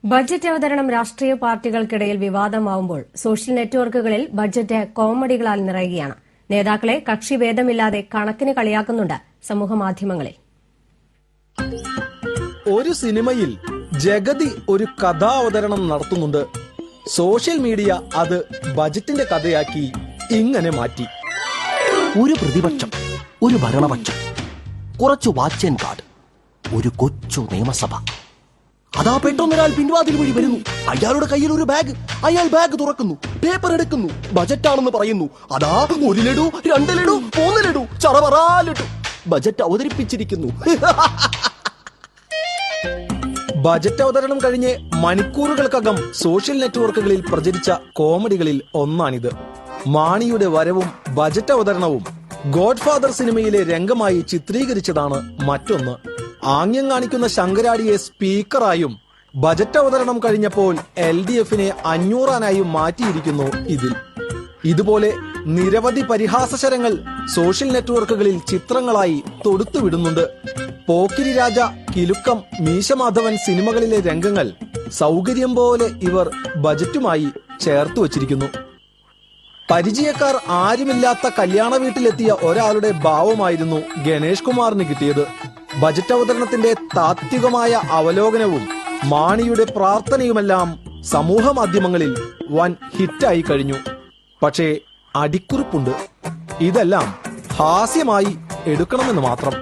Budget അവതരണം രാഷ്ട്രീയ പാർട്ടികൾക്കിടയിൽ വിവാദമാവുമ്പോൾ social നെറ്റ്വർക്കുകളിൽ ബജറ്റ് കോമഡികളാൽ നിറയുകയാണ്. നേതാക്കളെ കക്ഷിഭേദമില്ലാതെ കണക്കിന് കളിയാക്കുന്നുണ്ട് സമൂഹമാധ്യമങ്ങളിൽ. ഒരു സിനിമയിൽ ജഗതി ഒരു കഥാവതരണം നടത്തുന്നുണ്ട്. സോഷ്യൽ മീഡിയ അത് ബജറ്റിന്റെ കഥയാക്കി ഇങ്ങനെ മാറ്റി. ഒരു പ്രതിപക്ഷം, ഒരു ഭരണപക്ഷം, കുറച്ചു വാച്ച് ആൻഡ് ഗാർഡ്, ഒരു കൊച്ചു നിയമസഭ. അതാ പെട്ടെന്നൊരാൾ പിൻവാതിൽ വഴി വരുന്നു. അയാളുടെ കയ്യിൽ ഒരു ബാഗ്. അയാൾ ബാഗ് തുറക്കുന്നു, പേപ്പർ എടുക്കുന്നു, ബജറ്റാണെന്ന് പറയുന്നു. അതാ 1 ലഡു, 2 ലഡു, 3 ലഡു, ചറപറാ ലഡു. ബജറ്റ് അവതരിപ്പിച്ചിരിക്കുന്നു. ബജറ്റ് അവതരണം കഴിഞ്ഞ് മണിക്കൂറുകൾക്കകം സോഷ്യൽ നെറ്റ്വർക്കുകളിൽ പ്രചരിച്ച കോമഡികളിൽ ഒന്നാണിത്. മാണിയുടെ വരവും ബജറ്റ് അവതരണവും ഗോഡ്ഫാദർ സിനിമയിലെ രംഗമായി ചിത്രീകരിച്ചതാണ് മറ്റൊന്ന്. ആംഗ്യം കാണിക്കുന്ന ശങ്കരാടിയെ സ്പീക്കറായും ബജറ്റ് അവതരണം കഴിഞ്ഞപ്പോൾ LDFനെ 500 മാറ്റിയിരിക്കുന്നു ഇതിൽ. ഇതുപോലെ നിരവധി പരിഹാസശരങ്ങൾ സോഷ്യൽ നെറ്റ്വർക്കുകളിൽ ചിത്രങ്ങളായി തൊടുത്തുവിടുന്നുണ്ട്. പോക്കിരി രാജ, കിലുക്കം, മീശമാധവൻ സിനിമകളിലെ രംഗങ്ങൾ സൗകര്യം പോലെ ഇവർ ബജറ്റുമായി ചേർത്തു വച്ചിരിക്കുന്നു. പരിചയക്കാർ ആരുമില്ലാത്ത കല്യാണ വീട്ടിലെത്തിയ ഒരാളുടെ ഭാവമായിരുന്നു ഗണേഷ് കുമാറിന് കിട്ടിയത്. ബജറ്റ് അവതരണത്തിന്റെ താത്വികമായ അവലോകനവും മാണിയുടെ പ്രാർത്ഥനയുമെല്ലാം സമൂഹ മാധ്യമങ്ങളിൽ വൻ ഹിറ്റായി കഴിഞ്ഞു. പക്ഷേ അടിക്കുറിപ്പുണ്ട്. ഇതെല്ലാം ഹാസ്യമായി എടുക്കണമെന്ന് മാത്രം.